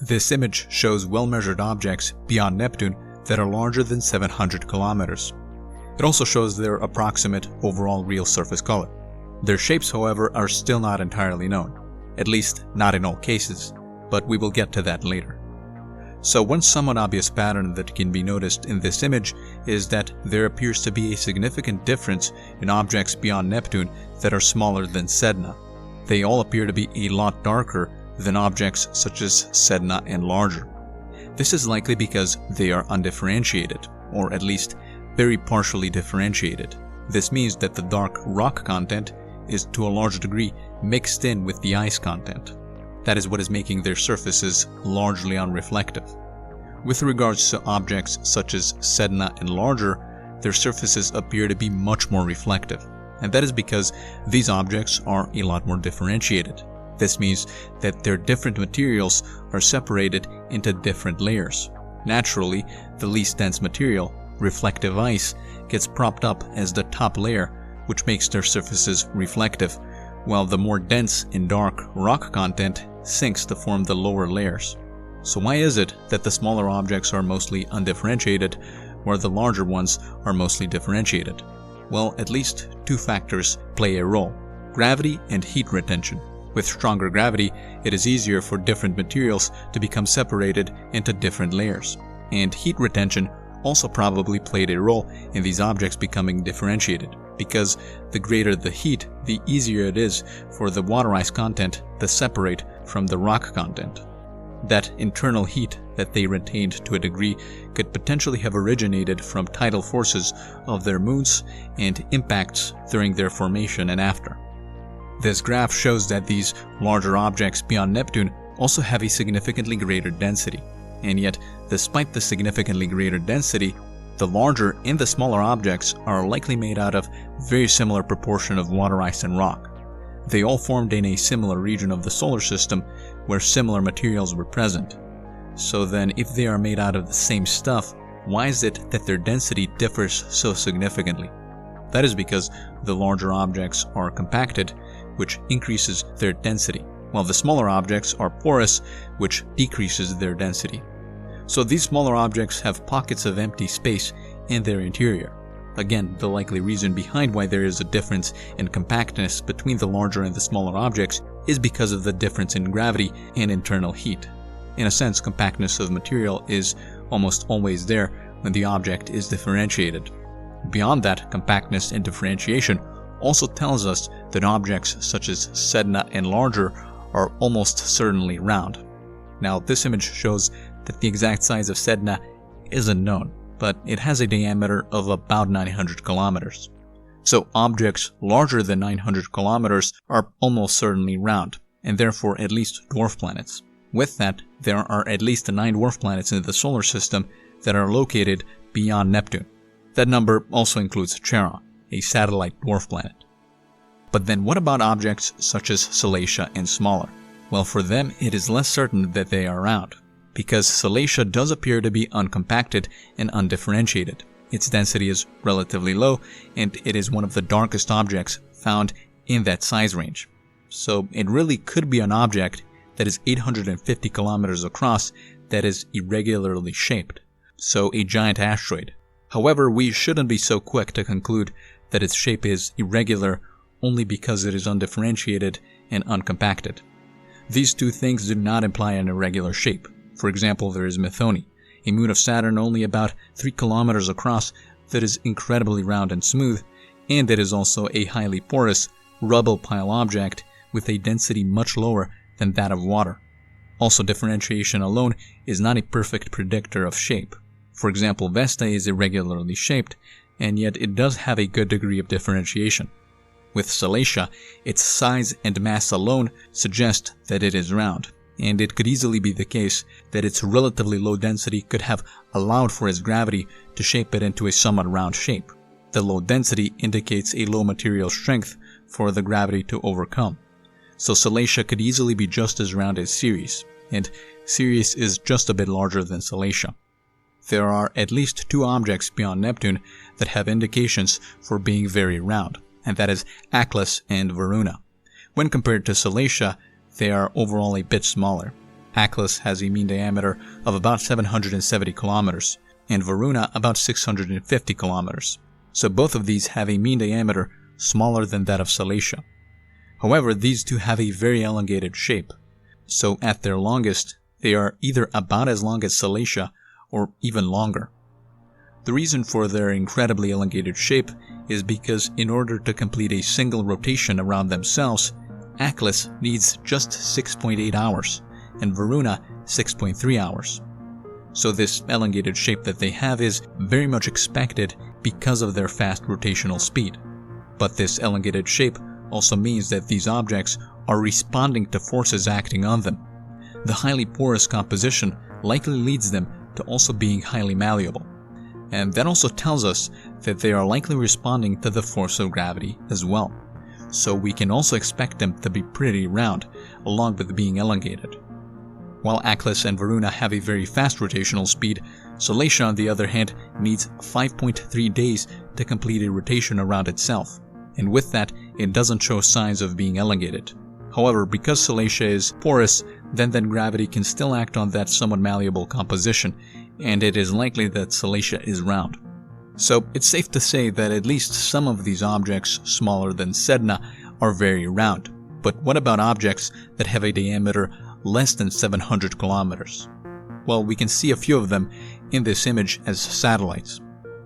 This image shows well-measured objects beyond Neptune that are larger than 700 kilometers. It also shows their approximate overall real surface color. Their shapes, however, are still not entirely known, at least not in all cases, but we will get to that later. So one somewhat obvious pattern that can be noticed in this image is that there appears to be a significant difference in objects beyond Neptune that are smaller than Sedna. They all appear to be a lot darker than objects such as Sedna and larger. This is likely because they are undifferentiated, or at least very partially differentiated. This means that the dark rock content is to a large degree mixed in with the ice content. That is what is making their surfaces largely unreflective. With regards to objects such as Sedna and larger, their surfaces appear to be much more reflective, and that is because these objects are a lot more differentiated. This means that their different materials are separated into different layers. Naturally, the least dense material, reflective ice, gets propped up as the top layer, which makes their surfaces reflective, while the more dense and dark rock content sinks to form the lower layers. So why is it that the smaller objects are mostly undifferentiated, while the larger ones are mostly differentiated? Well, at least two factors play a role: gravity and heat retention. With stronger gravity, it is easier for different materials to become separated into different layers. And heat retention also probably played a role in these objects becoming differentiated, because the greater the heat, the easier it is for the water ice content to separate from the rock content. That internal heat that they retained to a degree could potentially have originated from tidal forces of their moons and impacts during their formation and after. This graph shows that these larger objects beyond Neptune also have a significantly greater density, and yet, despite the significantly greater density, the larger and the smaller objects are likely made out of very similar proportion of water ice and rock. They all formed in a similar region of the solar system where similar materials were present. So then, if they are made out of the same stuff, why is it that their density differs so significantly? That is because the larger objects are compacted, which increases their density, while the smaller objects are porous, which decreases their density. So these smaller objects have pockets of empty space in their interior. Again, the likely reason behind why there is a difference in compactness between the larger and the smaller objects is because of the difference in gravity and internal heat. In a sense, compactness of material is almost always there when the object is differentiated. Beyond that, compactness and differentiation also tells us that objects such as Sedna and larger are almost certainly round. Now, this image shows that the exact size of Sedna isn't known, but it has a diameter of about 900 kilometers. So objects larger than 900 kilometers are almost certainly round, and therefore at least dwarf planets. With that, there are at least 9 dwarf planets in the solar system that are located beyond Neptune. That number also includes Charon, a satellite dwarf planet. But then what about objects such as Salacia and smaller? Well, for them it is less certain that they are round, because Salacia does appear to be uncompacted and undifferentiated. Its density is relatively low, and it is one of the darkest objects found in that size range. So it really could be an object that is 850 kilometers across that is irregularly shaped, so a giant asteroid. However, we shouldn't be so quick to conclude that its shape is irregular only because it is undifferentiated and uncompacted. These two things do not imply an irregular shape. For example, there is Methone, a moon of Saturn only about 3 kilometers across that is incredibly round and smooth, and that is also a highly porous rubble pile object with a density much lower than that of water. Also, differentiation alone is not a perfect predictor of shape. For example, Vesta is irregularly shaped, and yet it does have a good degree of differentiation. With Salacia, its size and mass alone suggest that it is round, and it could easily be the case that its relatively low density could have allowed for its gravity to shape it into a somewhat round shape. The low density indicates a low material strength for the gravity to overcome. So Salacia could easily be just as round as Ceres, and Ceres is just a bit larger than Salacia. There are at least 2 objects beyond Neptune that have indications for being very round, and that is Achlys and Varuna. When compared to Salacia, they are overall a bit smaller. Achlys has a mean diameter of about 770 kilometers, and Varuna about 650 kilometers. So both of these have a mean diameter smaller than that of Salacia. However, these two have a very elongated shape. So at their longest, they are either about as long as Salacia or even longer. The reason for their incredibly elongated shape is because in order to complete a single rotation around themselves, Achlys needs just 6.8 hours, and Varuna 6.3 hours. So this elongated shape that they have is very much expected because of their fast rotational speed. But this elongated shape also means that these objects are responding to forces acting on them. The highly porous composition likely leads them to also being highly malleable. And that also tells us that they are likely responding to the force of gravity as well. So we can also expect them to be pretty round, along with being elongated. While Achlys and Varuna have a very fast rotational speed, Salacia on the other hand needs 5.3 days to complete a rotation around itself, and with that it doesn't show signs of being elongated. However, because Salacia is porous, then gravity can still act on that somewhat malleable composition, and it is likely that Salacia is round. So it's safe to say that at least some of these objects smaller than Sedna are very round. But what about objects that have a diameter less than 700 kilometers? Well, we can see a few of them in this image as satellites.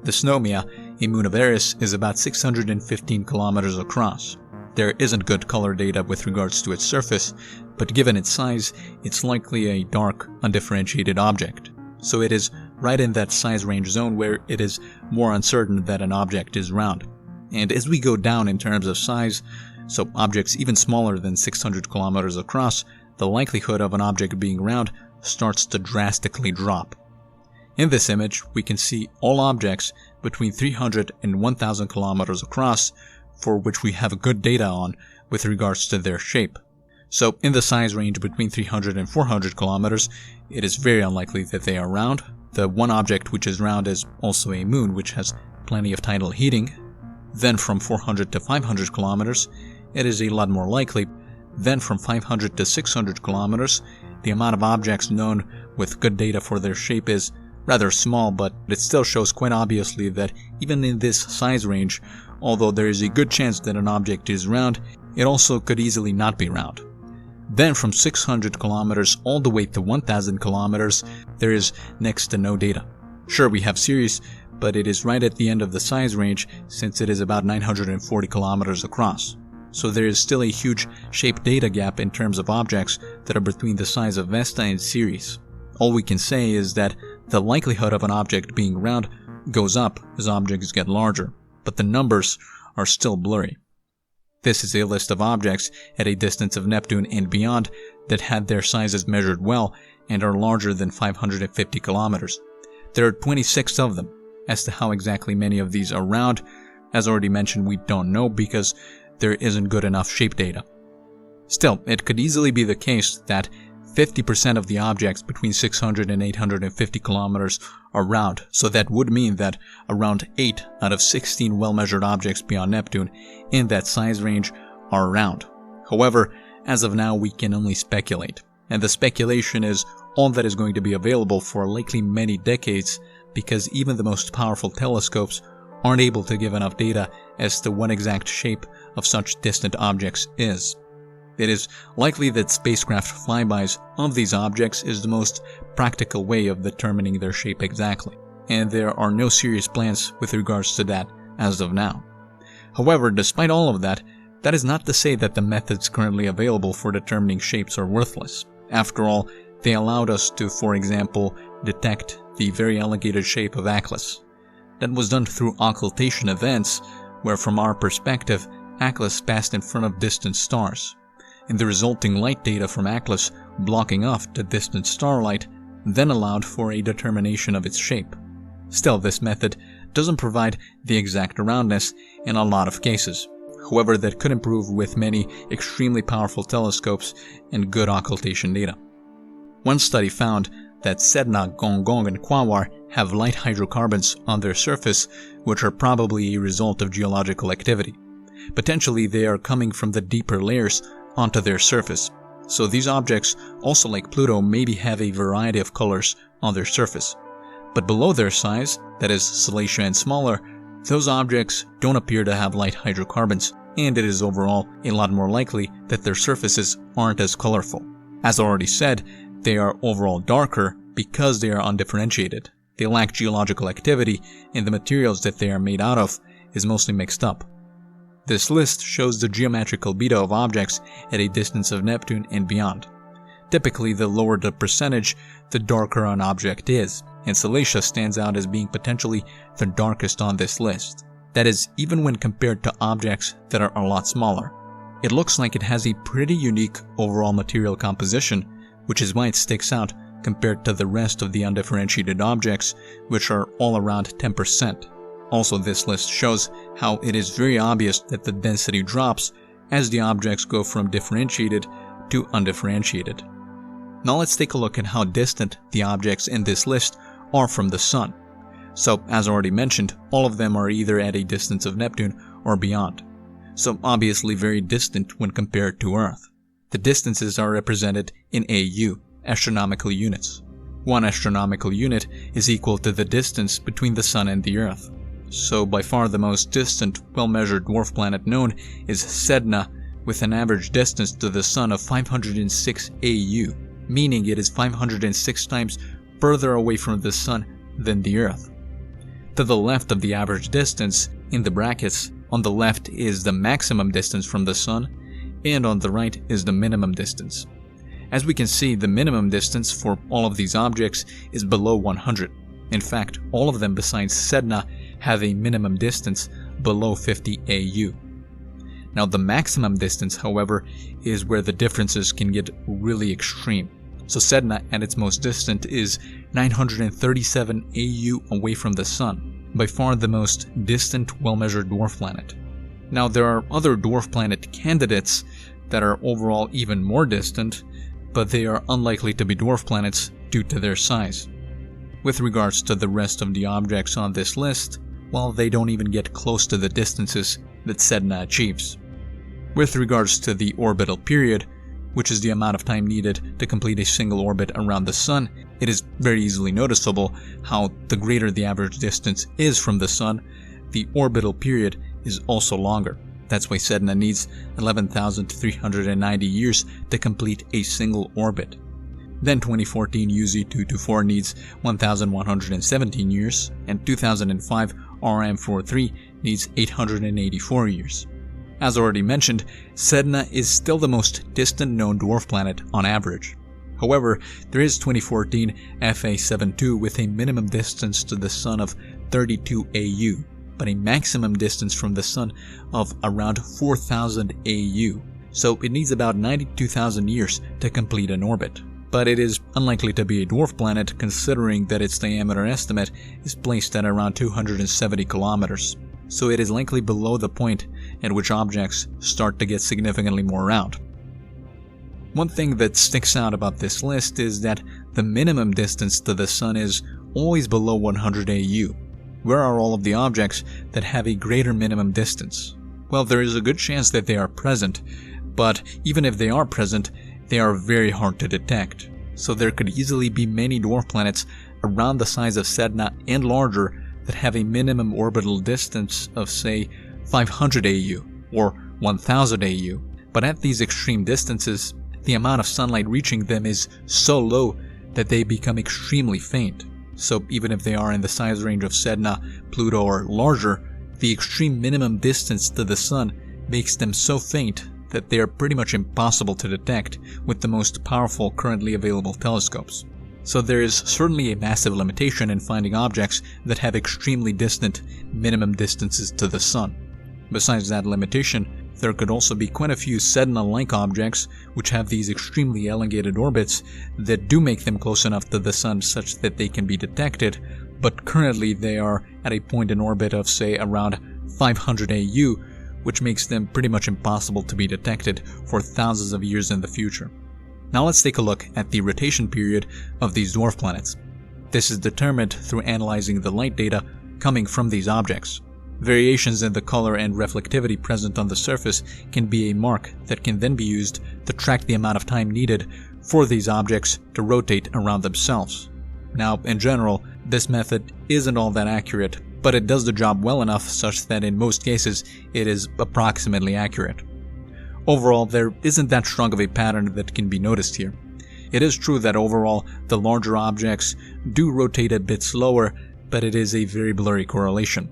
The Snomia, a moon of Eris, is about 615 kilometers across. There isn't good color data with regards to its surface, but given its size, it's likely a dark, undifferentiated object. So it is right in that size range zone where it is more uncertain that an object is round. And as we go down in terms of size, so objects even smaller than 600 kilometers across, the likelihood of an object being round starts to drastically drop. In this image, we can see all objects between 300 and 1000 kilometers across, for which we have good data on with regards to their shape. So in the size range between 300 and 400 kilometers, it is very unlikely that they are round. The one object which is round is also a moon, which has plenty of tidal heating. Then from 400 to 500 kilometers, it is a lot more likely. Then from 500 to 600 kilometers, the amount of objects known with good data for their shape is rather small, but it still shows quite obviously that even in this size range, although there is a good chance that an object is round, it also could easily not be round. Then from 600 kilometers all the way to 1000 kilometers, there is next to no data. Sure, we have Sirius, but it is right at the end of the size range since it is about 940 kilometers across. So there is still a huge shape data gap in terms of objects that are between the size of Vesta and Ceres. All we can say is that the likelihood of an object being round goes up as objects get larger, but the numbers are still blurry. This is a list of objects at a distance of Neptune and beyond that had their sizes measured well and are larger than 550 kilometers. There are 26 of them. As to how exactly many of these are round, as already mentioned, we don't know because there isn't good enough shape data. Still, it could easily be the case that 50% of the objects between 600 and 850 kilometers are round, so that would mean that around 8 out of 16 well-measured objects beyond Neptune in that size range are round. However, as of now we can only speculate, and the speculation is all that is going to be available for likely many decades because even the most powerful telescopes aren't able to give enough data as to what exact shape of such distant objects is. It is likely that spacecraft flybys of these objects is the most practical way of determining their shape exactly, and there are no serious plans with regards to that as of now. However, despite all of that, that is not to say that the methods currently available for determining shapes are worthless. After all, they allowed us to, for example, detect the very elongated shape of Achlys. That was done through occultation events, where from our perspective, Achlys passed in front of distant stars, and the resulting light data from Achlys blocking off the distant starlight then allowed for a determination of its shape. Still, this method doesn't provide the exact roundness in a lot of cases. However, that could improve with many extremely powerful telescopes and good occultation data. One study found that Sedna, Gong-Gong, and Quawar have light hydrocarbons on their surface, which are probably a result of geological activity. Potentially, they are coming from the deeper layers onto their surface. So these objects, also like Pluto, maybe have a variety of colors on their surface. But below their size, that is Salacia and smaller, those objects don't appear to have light hydrocarbons, and it is overall a lot more likely that their surfaces aren't as colorful. As already said, they are overall darker because they are undifferentiated. They lack geological activity, and the materials that they are made out of is mostly mixed up. This list shows the geometrical beta of objects at a distance of Neptune and beyond. Typically, the lower the percentage, the darker an object is, and Salacia stands out as being potentially the darkest on this list. That is, even when compared to objects that are a lot smaller. It looks like it has a pretty unique overall material composition, which is why it sticks out compared to the rest of the undifferentiated objects, which are all around 10%. Also, this list shows how it is very obvious that the density drops as the objects go from differentiated to undifferentiated. Now let's take a look at how distant the objects in this list are from the Sun. So, as already mentioned, all of them are either at a distance of Neptune or beyond. So obviously very distant when compared to Earth. The distances are represented in AU, astronomical units. 1 astronomical unit is equal to the distance between the Sun and the Earth. So by far the most distant, well-measured dwarf planet known is Sedna, with an average distance to the Sun of 506 AU, meaning it is 506 times further away from the Sun than the Earth. To the left of the average distance, in the brackets, on the left is the maximum distance from the Sun, and on the right is the minimum distance. As we can see, the minimum distance for all of these objects is below 100. In fact, all of them besides Sedna have a minimum distance below 50 AU. Now the maximum distance, however, is where the differences can get really extreme. So Sedna at its most distant is 937 AU away from the Sun, by far the most distant well-measured dwarf planet. Now there are other dwarf planet candidates that are overall even more distant, but they are unlikely to be dwarf planets due to their size. With regards to the rest of the objects on this list, well, they don't even get close to the distances that Sedna achieves. With regards to the orbital period, which is the amount of time needed to complete a single orbit around the Sun, it is very easily noticeable how the greater the average distance is from the Sun, the orbital period is also longer. That's why Sedna needs 11,390 years to complete a single orbit. Then 2014 UZ224 needs 1,117 years, and 2005 RM43 needs 884 years. As already mentioned, Sedna is still the most distant known dwarf planet on average. However, there is 2014 FA72 with a minimum distance to the Sun of 32 AU, but a maximum distance from the Sun of around 4,000 AU, so it needs about 92,000 years to complete an orbit. But it is unlikely to be a dwarf planet considering that its diameter estimate is placed at around 270 kilometers, so it is likely below the point at which objects start to get significantly more round. One thing that sticks out about this list is that the minimum distance to the Sun is always below 100 AU. Where are all of the objects that have a greater minimum distance? Well, there is a good chance that they are present, but even if they are present, they are very hard to detect. So there could easily be many dwarf planets around the size of Sedna and larger that have a minimum orbital distance of, say, 500 AU or 1000 AU. But at these extreme distances, the amount of sunlight reaching them is so low that they become extremely faint. So even if they are in the size range of Sedna, Pluto, or larger, the extreme minimum distance to the Sun makes them so faint that they are pretty much impossible to detect with the most powerful currently available telescopes. So there is certainly a massive limitation in finding objects that have extremely distant minimum distances to the Sun. Besides that limitation, there could also be quite a few Sedna-like objects which have these extremely elongated orbits that do make them close enough to the Sun such that they can be detected, but currently they are at a point in orbit of, say, around 500 AU, which makes them pretty much impossible to be detected for thousands of years in the future. Now let's take a look at the rotation period of these dwarf planets. This is determined through analyzing the light data coming from these objects. Variations in the color and reflectivity present on the surface can be a mark that can then be used to track the amount of time needed for these objects to rotate around themselves. Now, in general, this method isn't all that accurate, but it does the job well enough such that in most cases it is approximately accurate. Overall, there isn't that strong of a pattern that can be noticed here. It is true that overall the larger objects do rotate a bit slower, but it is a very blurry correlation.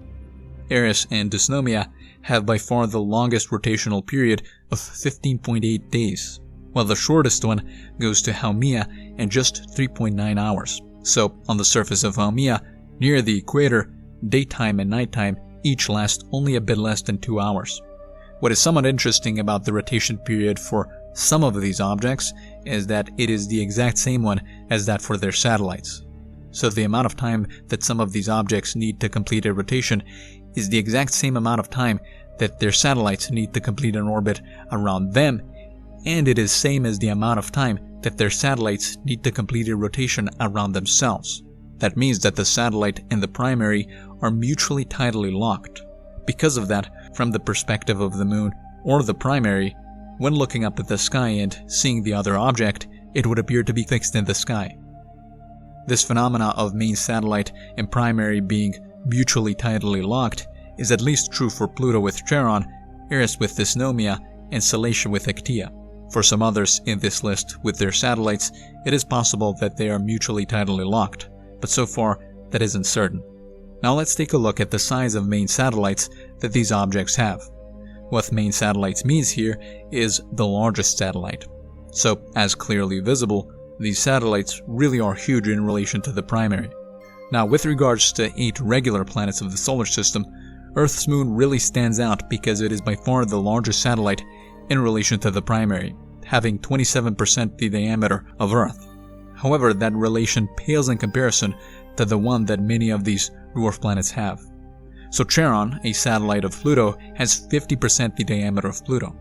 Eris and Dysnomia have by far the longest rotational period of 15.8 days, while the shortest one goes to Haumea in just 3.9 hours. So, on the surface of Haumea, near the equator, daytime and nighttime each last only a bit less than 2 hours. What is somewhat interesting about the rotation period for some of these objects is that it is the exact same one as that for their satellites. So the amount of time that some of these objects need to complete a rotation is the exact same amount of time that their satellites need to complete an orbit around them, and it is same as the amount of time that their satellites need to complete a rotation around themselves. That means that the satellite and the primary are mutually tidally locked. Because of that, from the perspective of the moon or the primary, when looking up at the sky and seeing the other object, it would appear to be fixed in the sky. This phenomena of main satellite and primary being mutually tidally locked is at least true for Pluto with Charon, Eris with Dysnomia, and Salacia with Actia. For some others in this list with their satellites, it is possible that they are mutually tidally locked, but so far that isn't certain. Now let's take a look at the size of main satellites that these objects have. What main satellites means here is the largest satellite. So, as clearly visible, these satellites really are huge in relation to the primary. Now, with regards to 8 regular planets of the solar system, Earth's moon really stands out because it is by far the largest satellite in relation to the primary, having 27% the diameter of Earth. However, that relation pales in comparison to the one that many of these dwarf planets have. So Charon, a satellite of Pluto, has 50% the diameter of Pluto.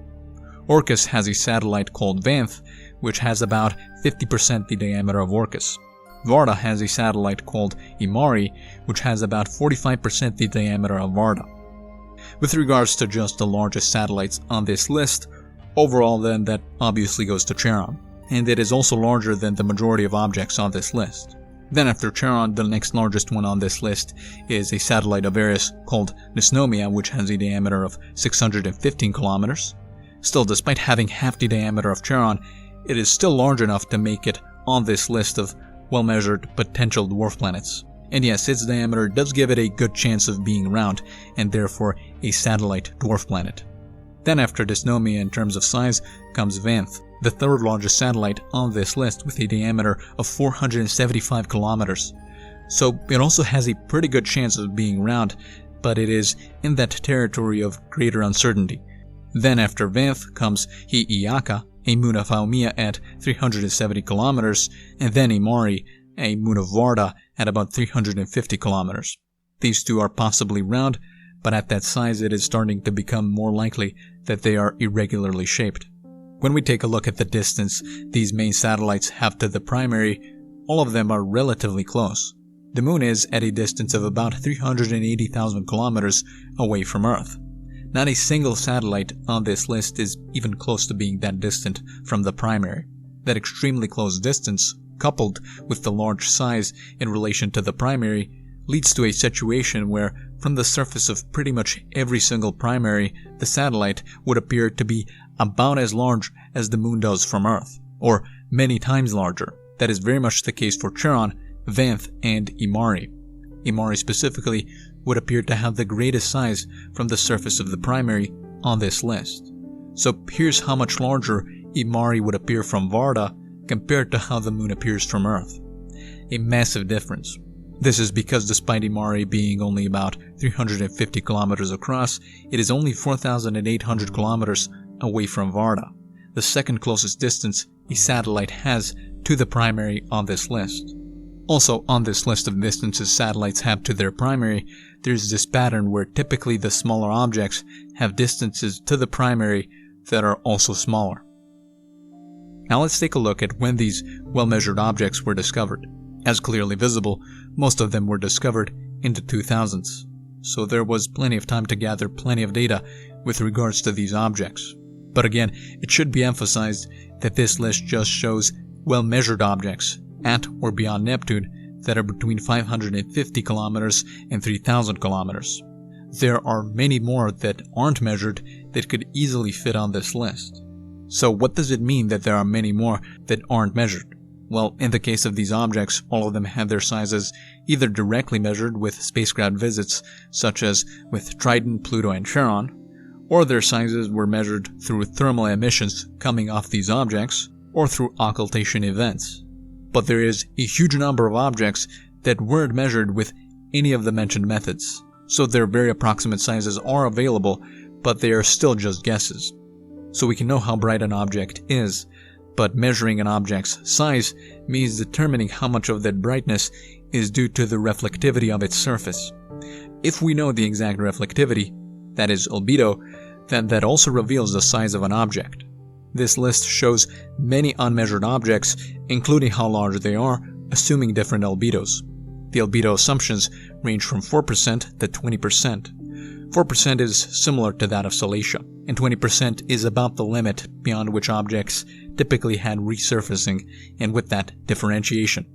Orcus has a satellite called Vanth, which has about 50% the diameter of Orcus. Varda has a satellite called Imari, which has about 45% the diameter of Varda. With regards to just the largest satellites on this list, overall then that obviously goes to Charon, and it is also larger than the majority of objects on this list. Then after Charon, the next largest one on this list is a satellite of Eris called Dysnomia, which has a diameter of 615 kilometers. Still, despite having half the diameter of Charon, it is still large enough to make it on this list of well-measured potential dwarf planets. And yes, its diameter does give it a good chance of being round, and therefore a satellite dwarf planet. Then after Dysnomia in terms of size comes Vanth, the third largest satellite on this list with a diameter of 475 kilometers. So it also has a pretty good chance of being round, but it is in that territory of greater uncertainty. Then after Vanth comes Eureka, a moon of Haumea at 370 kilometers, and then Imari, a moon of Varda at about 350 kilometers. These two are possibly round, but at that size it is starting to become more likely that they are irregularly shaped. When we take a look at the distance these main satellites have to the primary, all of them are relatively close. The moon is at a distance of about 380,000 kilometers away from Earth. Not a single satellite on this list is even close to being that distant from the primary. That extremely close distance, coupled with the large size in relation to the primary, leads to a situation where, from the surface of pretty much every single primary, the satellite would appear to be about as large as the moon does from Earth, or many times larger. That is very much the case for Charon, Vanth, and Imari. Imari specifically would appear to have the greatest size from the surface of the primary on this list. So here's how much larger Imari would appear from Varda compared to how the moon appears from Earth. A massive difference. This is because despite Imari being only about 350 kilometers across, it is only 4,800 kilometers away from Varda, the second closest distance a satellite has to the primary on this list. Also, on this list of distances satellites have to their primary, there's this pattern where typically the smaller objects have distances to the primary that are also smaller. Now let's take a look at when these well-measured objects were discovered. As clearly visible, most of them were discovered in the 2000s. so there was plenty of time to gather plenty of data with regards to these objects. But again, it should be emphasized that this list just shows well-measured objects at or beyond Neptune that are between 550 kilometers and 3,000 kilometers. There are many more that aren't measured that could easily fit on this list. So what does it mean that there are many more that aren't measured? Well, in the case of these objects, all of them had their sizes either directly measured with spacecraft visits, such as with Triton, Pluto, and Charon, or their sizes were measured through thermal emissions coming off these objects, or through occultation events. But there is a huge number of objects that weren't measured with any of the mentioned methods, so their very approximate sizes are available, but they are still just guesses. So we can know how bright an object is, but measuring an object's size means determining how much of that brightness is due to the reflectivity of its surface. If we know the exact reflectivity, that is albedo, then that also reveals the size of an object. This list shows many unmeasured objects, including how large they are, assuming different albedos. The albedo assumptions range from 4% to 20%. 4% is similar to that of Salacia, and 20% is about the limit beyond which objects typically had resurfacing, and with that, differentiation.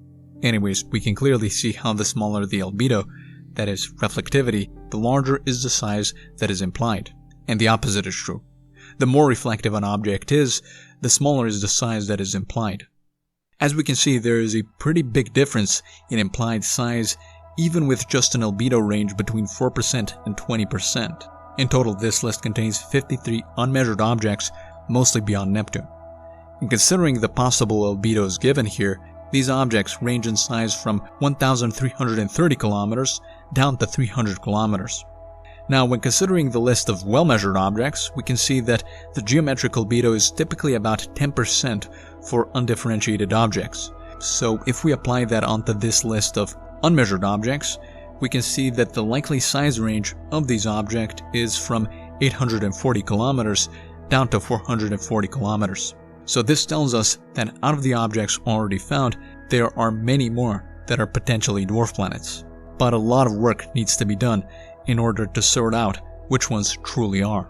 Anyways, we can clearly see how the smaller the albedo, that is, reflectivity, the larger is the size that is implied. And the opposite is true. The more reflective an object is, the smaller is the size that is implied. As we can see, there is a pretty big difference in implied size, even with just an albedo range between 4% and 20%. In total, this list contains 53 unmeasured objects, mostly beyond Neptune. And considering the possible albedos given here, these objects range in size from 1,330 kilometers down to 300 kilometers. Now, when considering the list of well-measured objects, we can see that the geometric albedo is typically about 10% for undifferentiated objects. So if we apply that onto this list of unmeasured objects, we can see that the likely size range of these objects is from 840 kilometers down to 440 kilometers. So this tells us that out of the objects already found, there are many more that are potentially dwarf planets. But a lot of work needs to be done in order to sort out which ones truly are.